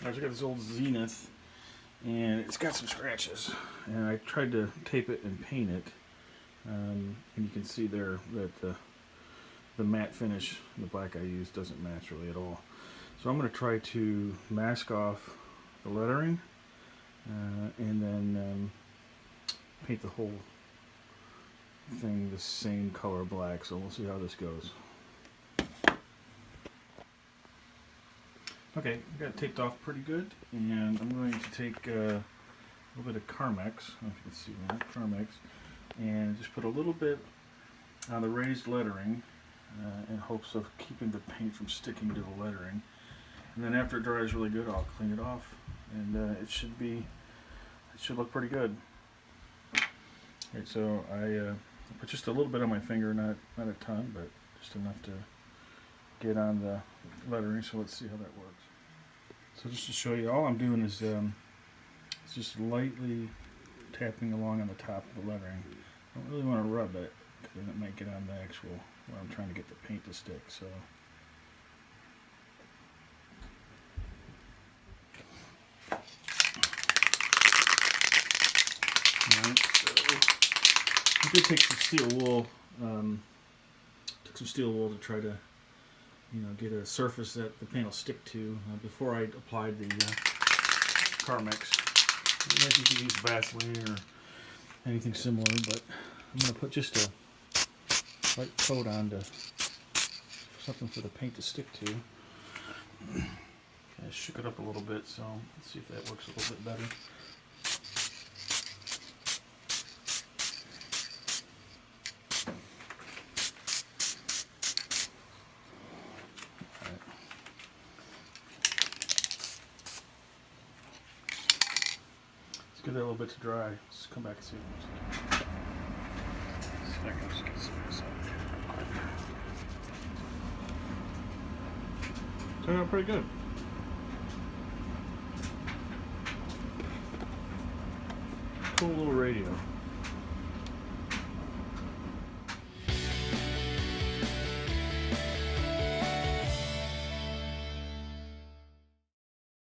I got this old Zenith, and it's got some scratches. And I tried to tape it and paint it, and you can see there that the matte finish, the black I used, doesn't match really at all. So I'm going to try to mask off the lettering, and then paint the whole thing the same color black. So we'll see how this goes. Okay, I got it taped off pretty good, and I'm going to take a little bit of Carmex, I don't know if you can see that, Carmex, and just put a little bit on the raised lettering in hopes of keeping the paint from sticking to the lettering. And then after it dries really good, I'll clean it off, and it should look pretty good. Okay, so I put just a little bit on my finger, not a ton, but just enough to get on the lettering. So let's see how that works. So just to show you, all I'm doing is just lightly tapping along on the top of the lettering. I don't really want to rub it because then it might get on the actual where I'm trying to get the paint to stick. So alright, so I did take some steel wool. Took some steel wool to try to, get a surface that the paint will stick to before I applied the Carmex. You can use Vaseline or anything similar, but I'm going to put just a light coat on to something for the paint to stick to. I shook it up a little bit, so let's see if that works a little bit better. Give that a little bit to dry. Let's come back and see what it looks like. I can just get some of this out. Turned out pretty good. Cool little radio.